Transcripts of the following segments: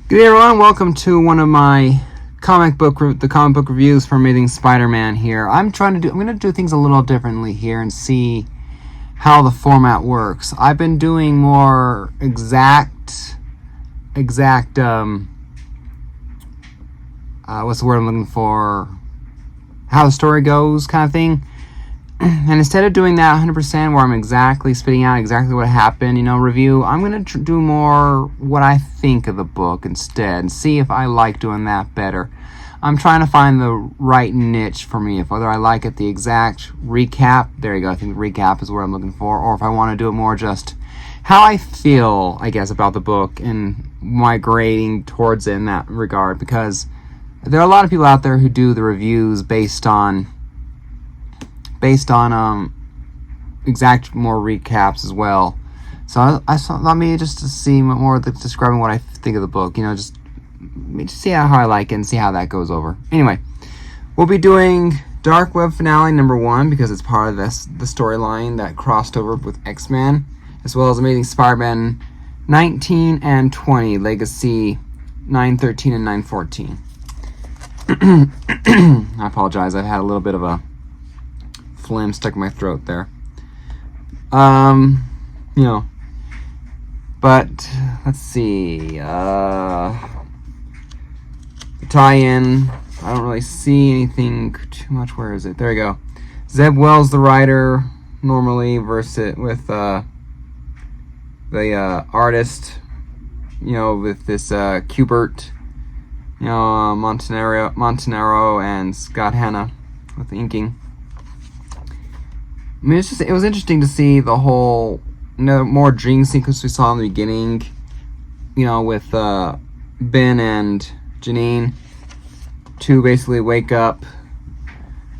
Good day, everyone. Welcome to one of my comic book reviews for Amazing Spider-Man. Here, I'm going to do things a little differently here and see how the format works. I've been doing more exact. What's the word I'm looking for? How the story goes, kind of thing. And instead of doing that 100% where I'm exactly spitting out exactly what happened, review, I'm going to do more what I think of the book instead and see if I like doing that better. I'm trying to find the right niche for me, if whether I like it the exact recap, there you go, I think recap is what I'm looking for, or if I want to do it more just how I feel, I guess, about the book and migrating towards it in that regard, because there are a lot of people out there who do the reviews based on exact more recaps as well. So I thought maybe just to see more of describing what I think of the book, just see how I like it and see how that goes over. Anyway, we'll be doing Dark Web Finale #1 because it's part of the storyline that crossed over with X-Men, as well as Amazing Spider-Man 19 and 20, Legacy 913 and 914. I apologize, I've had a little bit of a phlegm stuck in my throat there. But let's see. Tie-in. I don't really see anything too much. Where is it? There we go. Zeb Wells, the writer, normally versus with the artist. With this Kubert, Montanaro and Scott Hanna with the inking. I mean, it was interesting to see the whole, more dream sequence we saw in the beginning, with Ben and Janine to basically wake up,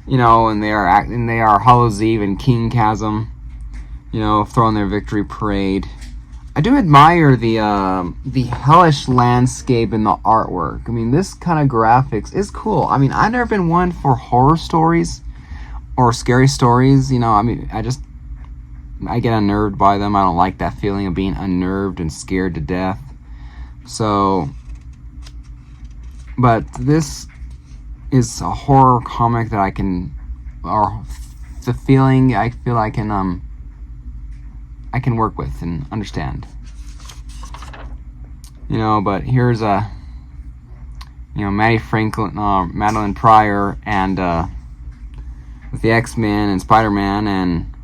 and they are Hallows Eve and King Chasm, throwing their victory parade. I do admire the hellish landscape and the artwork. I mean, this kind of graphics is cool. I mean, I've never been one for horror stories or scary stories, I get unnerved by them. I don't like that feeling of being unnerved and scared to death. So, but this is a horror comic that I can work with and understand. But here's Madeline Pryor and with the X-Men and Spider-Man and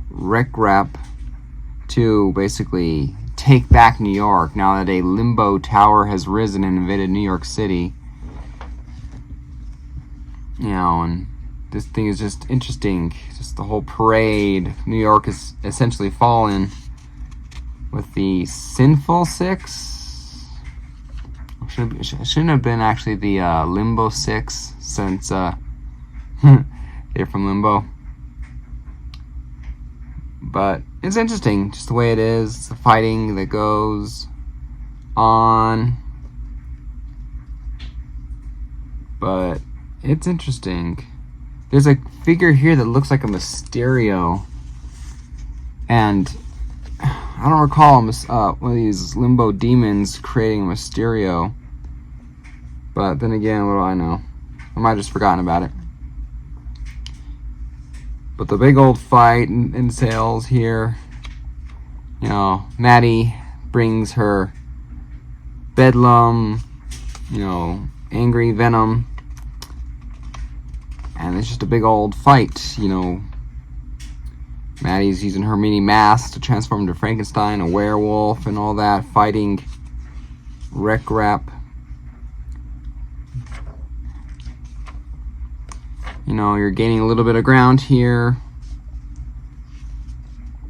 Rick Rapp to basically take back New York now that a limbo tower has risen and invaded New York City. And this thing is just interesting. Just the whole parade. New York is essentially fallen with the Sinful Six. It shouldn't have been actually the Limbo Six, since they're from Limbo. But it's interesting, just the way it is, the fighting that goes on. But it's interesting. There's a figure here that looks like a Mysterio, and I don't recall one of these Limbo demons creating a Mysterio. But then again, what do I know? I might have just forgotten about it. But the big old fight entails here, Maddie brings her Bedlam, angry Venom, and it's just a big old fight, Maddie's using her mini mask to transform into Frankenstein, a werewolf, and all that, fighting Rick Rapp. You're gaining a little bit of ground here.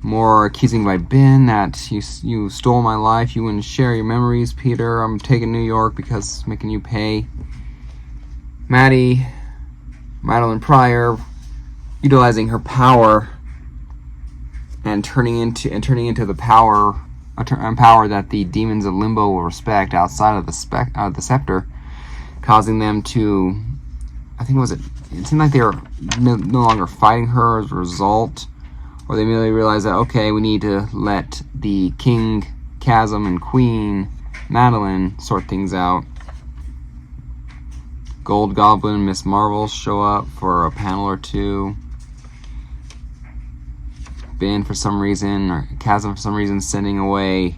More accusing by Ben that you stole my life. You wouldn't share your memories, Peter. I'm taking New York because it's making you pay. Madeline Pryor, utilizing her power and turning into the power that the demons of Limbo will respect outside of the scepter, causing them to, I think it seemed like they were no longer fighting her as a result, or they immediately realized that, okay, we need to let the King, Chasm, and Queen Madeline sort things out. Gold Goblin and Miss Marvel show up for a panel or two. Ben, for some reason, or Chasm, for some reason, sending away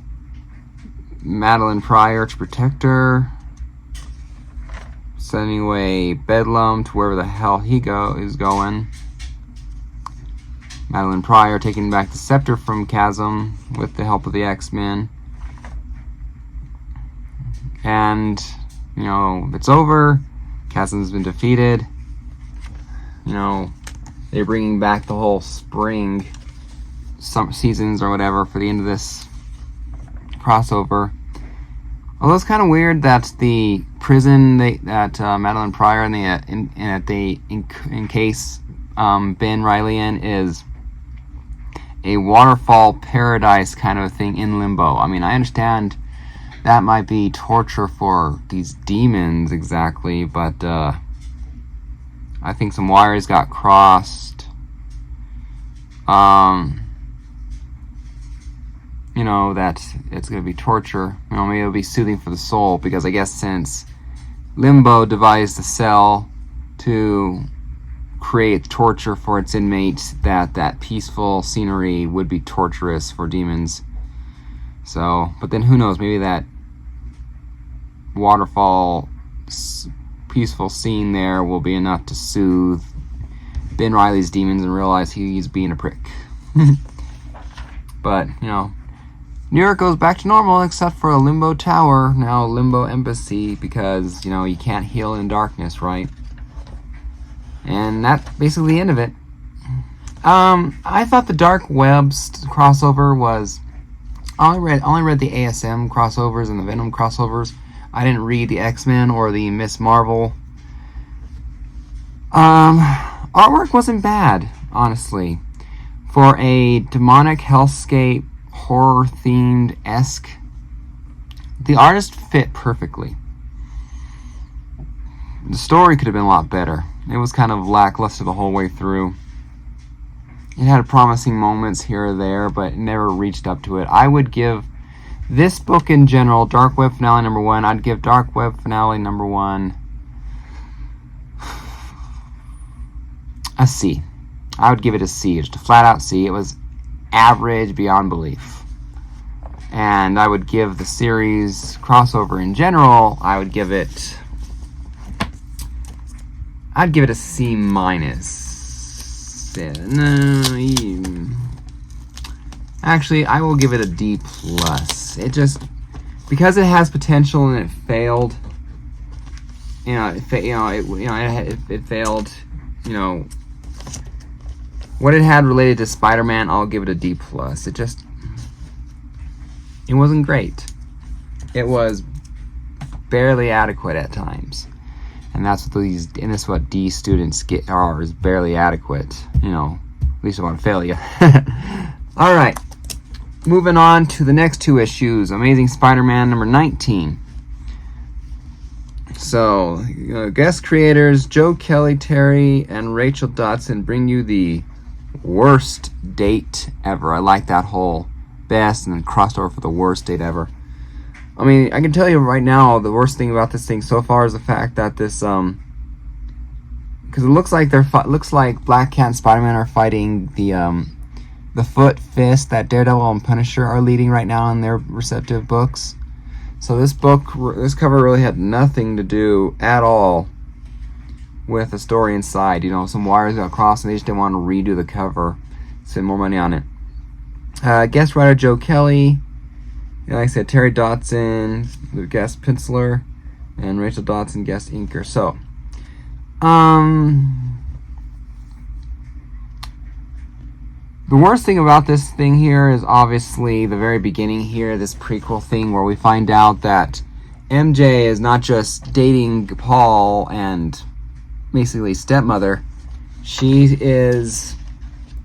Madeline Pryor to protect her. Sending away Bedlam to wherever the hell he is going. Madeline Pryor taking back the scepter from Chasm with the help of the X-Men. And, it's over. Chasm's been defeated. They're bringing back the whole spring seasons or whatever for the end of this crossover. Although it's kind of weird that the prison that Madeline Pryor encase Ben Reilly in is a waterfall paradise kind of thing in limbo. I mean, I understand that might be torture for these demons exactly, but I think some wires got crossed. That it's going to be torture. Maybe it'll be soothing for the soul, because I guess since Limbo devised a cell to create torture for its inmates, that peaceful scenery would be torturous for demons. So, but then who knows, maybe that waterfall peaceful scene there will be enough to soothe Ben Reilly's demons and realize he's being a prick. But, New York goes back to normal except for a Limbo Tower, now Limbo Embassy, because, you can't heal in darkness, right? And that's basically the end of it. I thought the Dark Webs crossover was... I only read the ASM crossovers and the Venom crossovers. I didn't read the X-Men or the Miss Marvel. Artwork wasn't bad, honestly. For a demonic hellscape, horror-themed-esque, the artist fit perfectly. The story could have been a lot better. It was kind of lackluster the whole way through. It had promising moments here or there, but it never reached up to it. I would give this book in general, Dark Web Finale number 1, I'd give Dark Web Finale number 1 a C. I would give it a C, just a flat-out C. It was average beyond belief. And I would give the series crossover in general, I'd give it a C minus. Actually, I will give it a D plus. It just, because it has potential and it failed. It failed. What it had related to Spider-Man, I'll give it a D plus. It wasn't great. It was barely adequate at times. And that's what D students is barely adequate. At least I want to fail you. Alright. Moving on to the next 2 issues. Amazing Spider-Man number 19. So, guest creators Joe Kelly, Terry, and Rachel Dotson bring you the worst date ever. I like that whole best and then crossed over for the worst date ever. I mean, I can tell you right now, the worst thing about this thing so far is the fact that this, because it looks like Black Cat and Spider-Man are fighting the Foot Fist that Daredevil and Punisher are leading right now in their respective books. So this cover really had nothing to do at all with the story inside. Some wires got crossed and they just didn't want to redo the cover, spend more money on it. Guest writer Joe Kelly. Like I said, Terry Dotson, the guest penciler, and Rachel Dotson, guest inker. So, the worst thing about this thing here is obviously the very beginning here, this prequel thing where we find out that MJ is not just dating Paul and basically stepmother. She is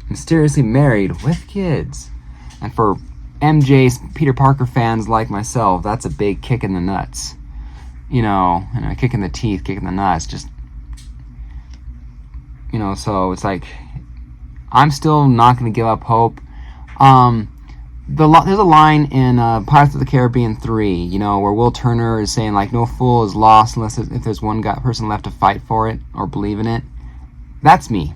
mysteriously married with kids. And for MJ's Peter Parker fans like myself, that's a big kick in the nuts. And a kick in the teeth, kick in the nuts, just, so it's like, I'm still not going to give up hope. there's a line in Pirates of the Caribbean 3, you know, where Will Turner is saying like, no fool is lost unless if there's one person left to fight for it or believe in it. That's me.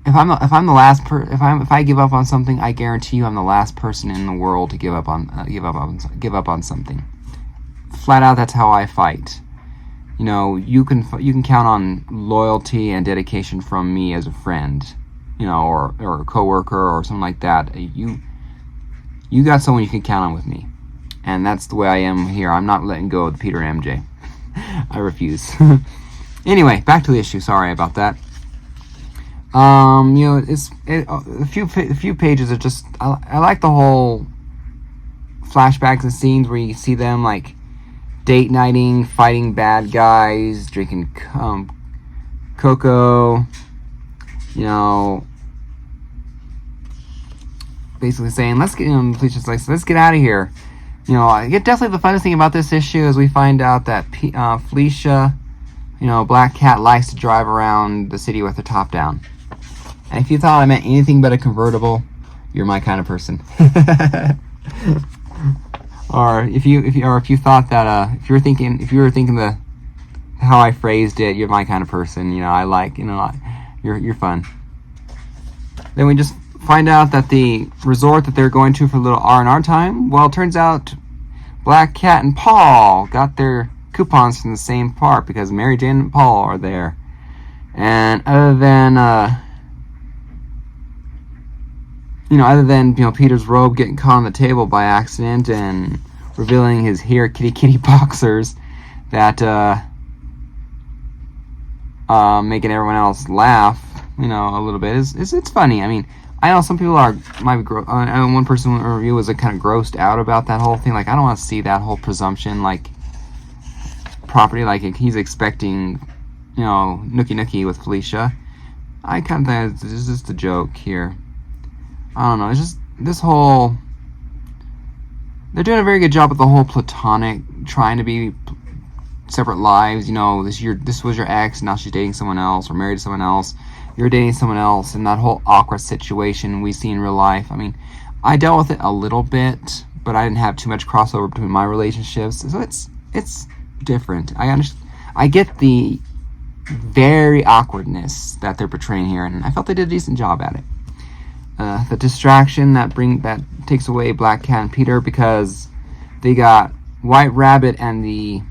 If I give up on something, I guarantee you I'm the last person in the world to give up on something. Flat out, that's how I fight. You know, you can count on loyalty and dedication from me as a friend, you know, or a coworker or something like that. You got someone you can count on with me, and that's the way I am here. I'm not letting go of Peter and MJ. I refuse. Anyway, back to the issue. Sorry about that. You know, a few pages are just. I like the whole flashbacks and scenes where you see them like date nighting, fighting bad guys, drinking cocoa. You know, basically saying, let's get. Felicia's like, let's get out of here. You know, definitely the funnest thing about this issue is we find out that Felicia, you know, Black Cat likes to drive around the city with her top down. And if you thought I meant anything but a convertible, you're my kind of person. Or if you thought that if you were thinking the how I phrased it, you're my kind of person. You know, I like, you know, you're fun. Then we just find out that the resort that they're going to for a little R&R time, well, it turns out Black Cat and Paul got their coupons from the same park because Mary Jane and Paul are there. And other than Peter's robe getting caught on the table by accident and revealing his here kitty boxers that making everyone else laugh, you know, a little bit. It's funny. I mean, I know some people might be one person in the review was kind of grossed out about that whole thing. Like, I don't want to see that whole presumption, like, property, like he's expecting, you know, nookie with Felicia. I kind of think it's just a joke here. I don't know. It's just this whole. They're doing a very good job with the whole platonic, trying to be separate lives. You know, this was your ex, now she's dating someone else, or married to someone else. You're dating someone else, and that whole awkward situation we see in real life. I mean, I dealt with it a little bit, but I didn't have too much crossover between my relationships, so it's different. I get the very awkwardness that they're portraying here, and I felt they did a decent job at it. The distraction that takes away Black Cat and Peter because they got White Rabbit and the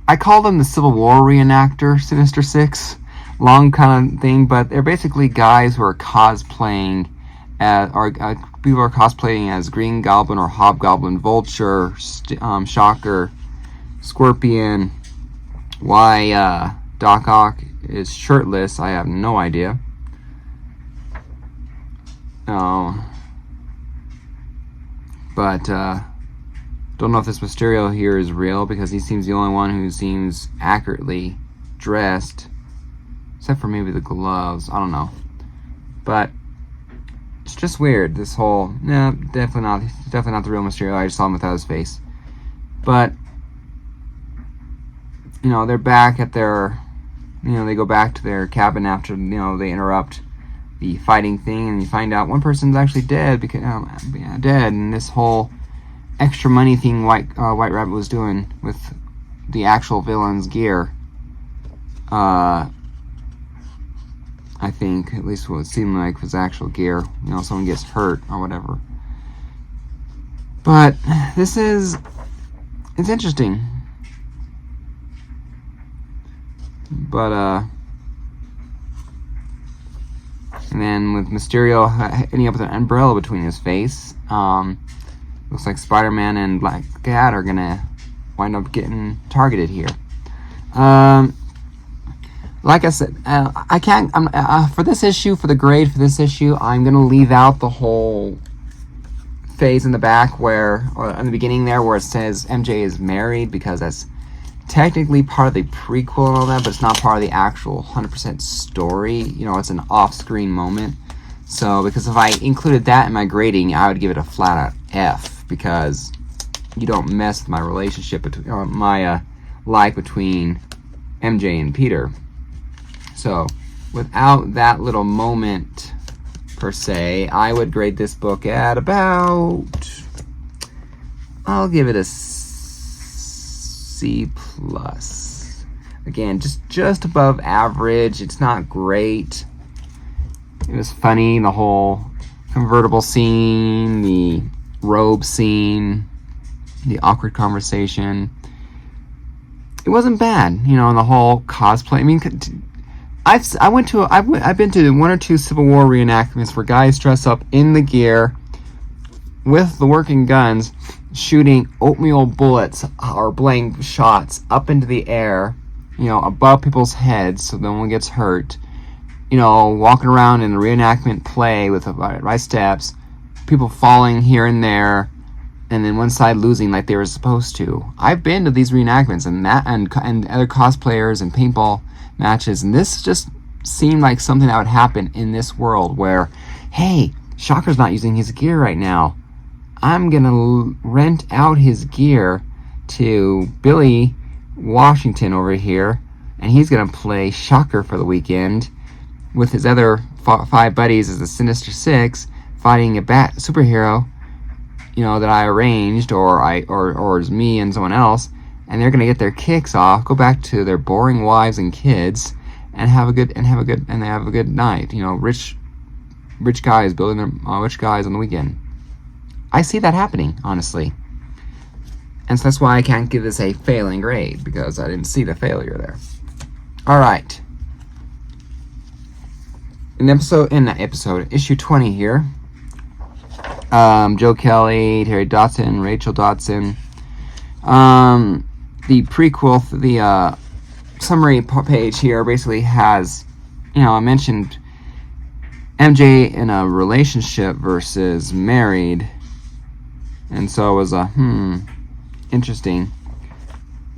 I call them the Civil War reenactor, Sinister Six, long kind of thing, but they're basically guys who are cosplaying people are cosplaying as Green Goblin or Hobgoblin, Vulture, Shocker, Scorpion. Why Doc Ock is shirtless, I have no idea. But don't know if this Mysterio here is real because he seems the only one who seems accurately dressed, except for maybe the gloves. I don't know, but it's just weird. This whole definitely not the real Mysterio. I just saw him without his face, but you know, they're back at their. You know, they go back to their cabin after, you know, they interrupt the fighting thing, and you find out one person's actually dead and this whole extra money thing White Rabbit was doing with the actual villain's gear. I think, at least what it seemed like was actual gear. You know, someone gets hurt or whatever. But it's interesting. But, and then with Mysterio ending up with an umbrella between his face, looks like Spider-Man and Black Cat are gonna wind up getting targeted here. Like I said, I can't, for this issue, for the grade for this issue, I'm gonna leave out the whole phase in the back or in the beginning there where it says MJ is married, because that's technically part of the prequel and all that, but it's not part of the actual 100% story. You know, it's an off-screen moment. So, because if I included that in my grading, I would give it a flat-out F, because you don't mess with my relationship between my life between MJ and Peter. So, without that little moment per se, I would grade this book at about, I'll give it a C plus. Again, just above average. It's not great. It was funny, the whole convertible scene, the robe scene, the awkward conversation. It wasn't bad, you know, and the whole cosplay. I mean, I've been to 1 or 2 Civil War reenactments where guys dress up in the gear with the working guns, shooting oatmeal bullets or blank shots up into the air, you know, above people's heads so no one gets hurt. You know, walking around in a reenactment play with the right steps, people falling here and there, and then one side losing like they were supposed to. I've been to these reenactments and other cosplayers and paintball matches, and this just seemed like something that would happen in this world where, hey, Shocker's not using his gear right now. I'm gonna rent out his gear to Billy Washington over here, and he's gonna play Shocker for the weekend with his other 5 buddies as the Sinister Six, fighting a bat superhero, you know, that I arranged, or it's me and someone else, and they're gonna get their kicks off, go back to their boring wives and kids, and have a good night. You know, rich guys building their rich guys on the weekend. I see that happening, honestly, and so that's why I can't give this a failing grade, because I didn't see the failure there. All right. Issue 20 here. Joe Kelly, Terry Dodson, Rachel Dodson. The prequel, the summary page here basically has, you know, I mentioned MJ in a relationship versus married, and so it was interesting.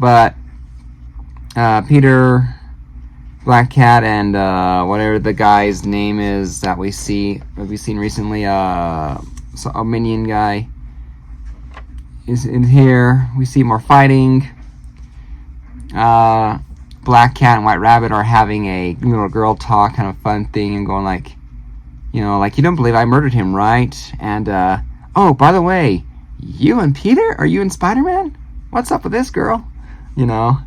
But Peter, Black Cat, and whatever the guy's name is that we've seen recently, a minion guy, is in here. We see more fighting. Black Cat and White Rabbit are having a little girl talk kind of fun thing and going like, you know, like, you don't believe I murdered him, right? And oh, by the way, you and Peter, are you in Spider-Man? What's up with this girl? You know,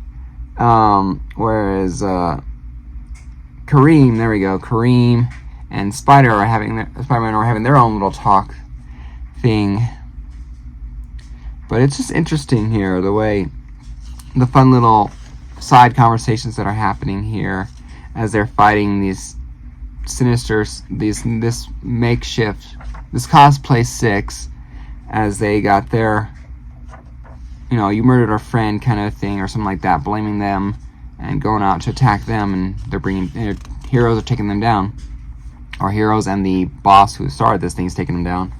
whereas Kareem and Spider-Man are having their own little talk thing. But it's just interesting here, the fun little side conversations that are happening here as they're fighting these this makeshift, this cosplay 6, as they got their, you know, you murdered our friend kind of thing or something like that, blaming them and going out to attack them, and their heroes are taking them down, or heroes and the boss who started this thing is taking them down.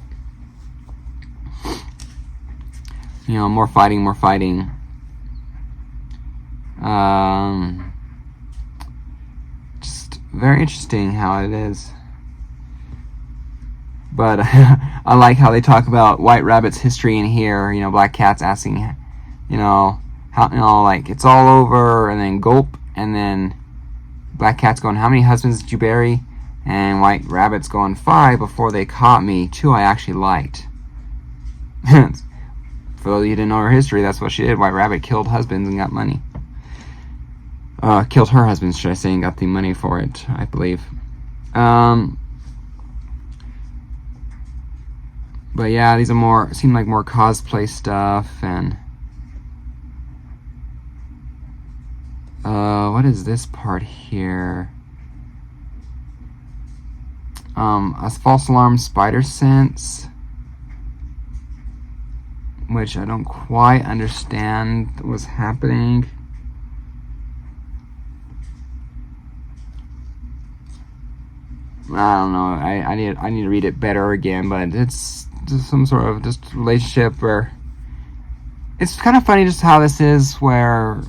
You know, more fighting. Just very interesting how it is. But I like how they talk about White Rabbit's history in here. You know, Black Cat's asking, you know, how, you know, like, it's all over, and then gulp, and then Black Cat's going, how many husbands did you bury? And White Rabbit's going, 5 before they caught me, 2 I actually liked. For those of you who didn't know her history, that's what she did. White Rabbit killed husbands and got money. Killed her husband, should I say, and got the money for it, I believe. But yeah, these are seem like more cosplay stuff, and what is this part here? A false alarm spider sense, which I don't quite understand what's happening. I don't know. I need to read it better again, but it's just some sort of just relationship where it's kind of funny just how this is, where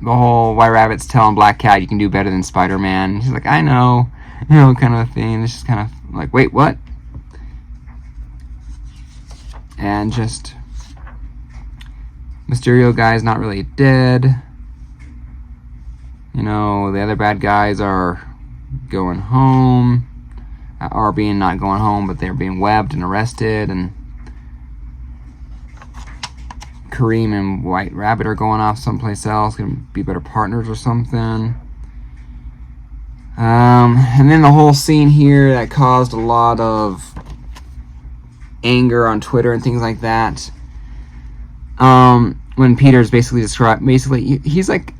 the whole White Rabbit's telling Black Cat you can do better than Spider-Man. She's like, I know, you know, kind of thing. It's just kind of like, wait, what? And just Mysterio guy's not really dead. You know, the other bad guys are going home, or being not going home, but they're being webbed and arrested, and Kareem and White Rabbit are going off someplace else, gonna be better partners or something. And then the whole scene here that caused a lot of anger on Twitter and things like that. When Peter's basically he's like,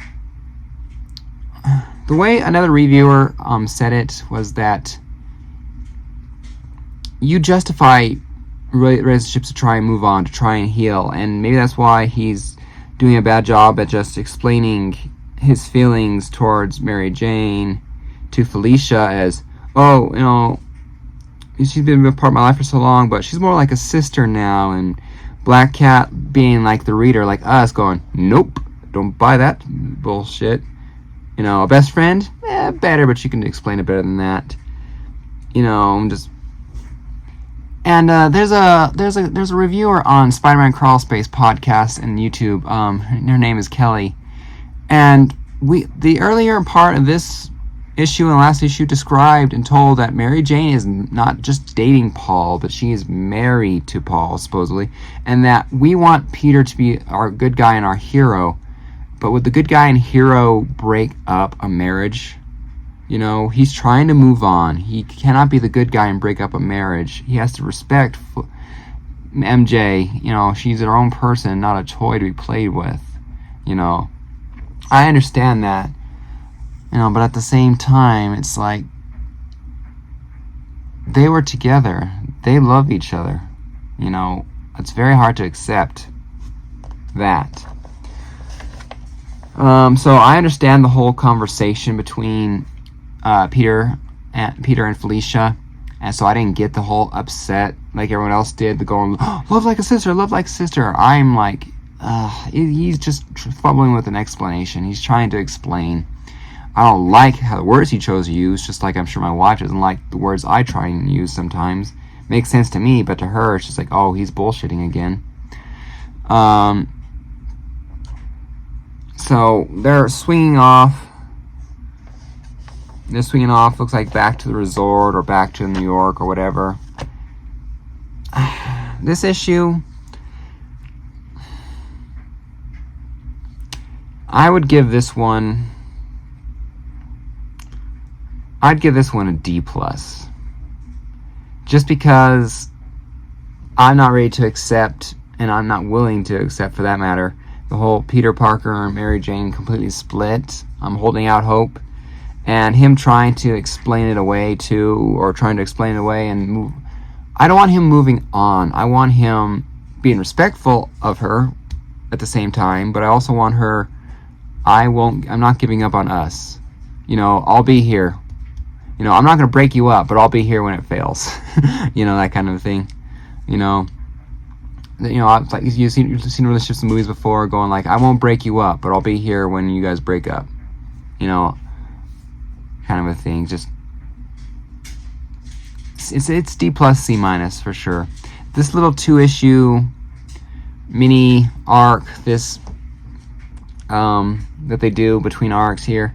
the way another reviewer said it was that you justify relationships to try and move on, to try and heal, and maybe that's why he's doing a bad job at just explaining his feelings towards Mary Jane to Felicia as, oh, you know, she's been a part of my life for so long, but she's more like a sister now, and Black Cat being like the reader, like us, going, nope, don't buy that bullshit. You know, a best friend, better, but you can explain it better than that. You know, just. And there's a reviewer on Spider-Man Crawl Space podcast and YouTube. Her name is Kelly, and the earlier part of this issue and last issue described and told that Mary Jane is not just dating Paul, but she is married to Paul, supposedly, and that we want Peter to be our good guy and our hero. But would the good guy and hero break up a marriage? You know, he's trying to move on. He cannot be the good guy and break up a marriage. He has to respect MJ. You know, she's her own person, not a toy to be played with. You know, I understand that. You know, but at the same time, it's like they were together. They love each other. You know, it's very hard to accept that. So I understand the whole conversation between Peter and Felicia, and so I didn't get the whole upset like everyone else did, the going, oh, love like a sister, love like a sister. I'm like, he's just fumbling with an explanation. He's trying to explain. I don't like how the words he chose to use, just like I'm sure my wife doesn't like the words I try and use sometimes. Makes sense to me, but to her, it's just like, oh, he's bullshitting again. So they're swinging off. Looks like back to the resort or back to New York or whatever. This issue, I would give this one, I'd give this one a D+. Just because I'm not ready to accept, and I'm not willing to accept for that matter, the whole Peter Parker and Mary Jane completely split. I'm holding out hope. And him trying to explain it away too, or trying to explain it away and move. I don't want him moving on. I want him being respectful of her at the same time, but I also want her, I'm not giving up on us. You know, I'll be here. You know, I'm not going to break you up, but I'll be here when it fails. You know, that kind of thing. You know, it's like you've seen relationships in movies before going like, I won't break you up, but I'll be here when you guys break up. You know, kind of a thing. Just it's D+, C- for sure. This little 2-issue mini arc, this that they do between arcs here,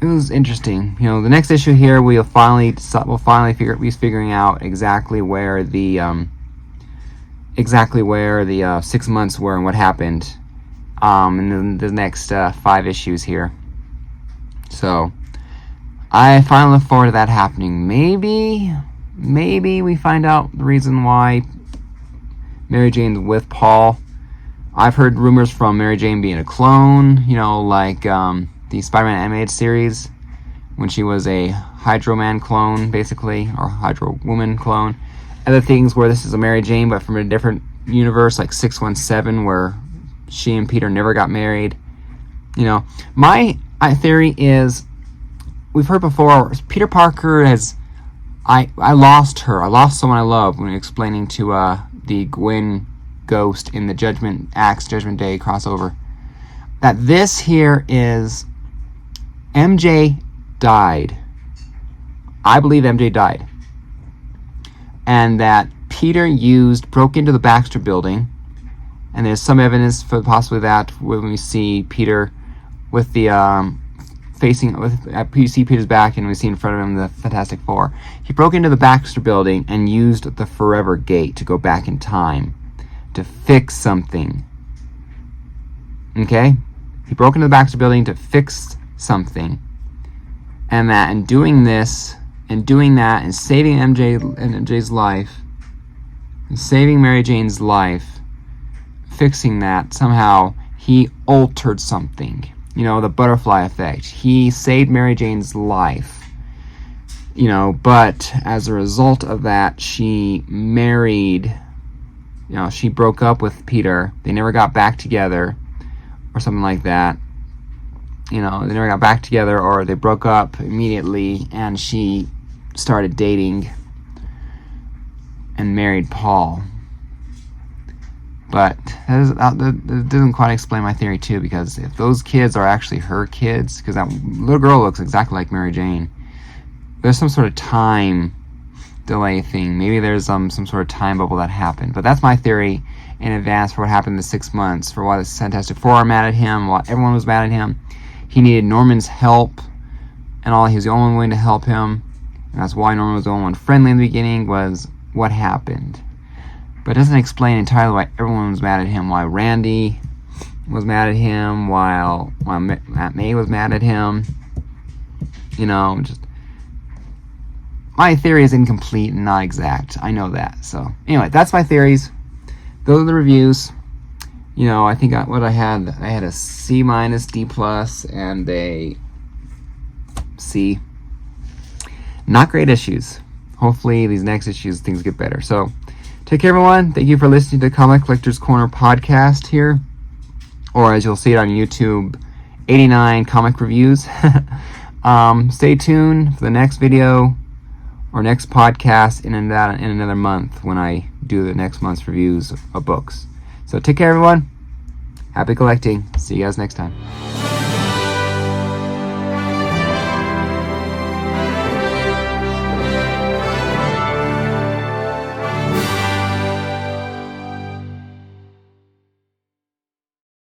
it was interesting. You know, the next issue here we'll finally be figuring out exactly where the 6 months were and what happened in the next 5 issues here. So I finally look forward to that happening. Maybe we find out the reason why Mary Jane's with Paul. I've heard rumors from Mary Jane being a clone, you know, like the Spider-Man animated series, when she was a Hydro Man clone, basically, or Hydro Woman clone. Other things where this is a Mary Jane, but from a different universe, like 617, where she and Peter never got married. You know, my theory is, we've heard before, Peter Parker has, I lost her. I lost someone I love when explaining to the Gwen ghost in the Judgment Day crossover. That this here is MJ died. I believe MJ died. And that Peter broke into the Baxter building, and there's some evidence for possibly that when we see Peter with the facing with you see Peter's back, and we see in front of him the Fantastic Four. He broke into the Baxter Building and used the Forever Gate to go back in time to fix something. Okay, he broke into the Baxter Building to fix something, and doing this and doing that and saving MJ's life, and saving Mary Jane's life, fixing that somehow, he altered something. You know, the butterfly effect. He saved Mary Jane's life. You know, but as a result of that, she married, you know, she broke up with Peter. They never got back together, or something like that. You know, they never got back together, or they broke up immediately, and she started dating and married Paul. But that doesn't quite explain my theory, too, because if those kids are actually her kids, because that little girl looks exactly like Mary Jane, there's some sort of time delay thing. Maybe there's some sort of time bubble that happened. But that's my theory in advance for what happened in the 6 months, for why the Fantastic Four are mad at him, why everyone was mad at him. He needed Norman's help, and all. He was the only one willing to help him, and that's why Norman was the only one friendly in the beginning, was what happened. But it doesn't explain entirely why everyone was mad at him, why Randy was mad at him, while Aunt May was mad at him. You know, just my theory is incomplete and not exact. I know that. So anyway, that's my theories. Those are the reviews. You know, I think what I had a C-, D+, and a C. Not great issues. Hopefully these next issues things get better. So take care, everyone. Thank you for listening to Comic Collector's Corner podcast here, or as you'll see it on YouTube, 89 comic reviews. Stay tuned for the next video or next podcast in another month when I do the next month's reviews of books. So take care, everyone. Happy collecting. See you guys next time.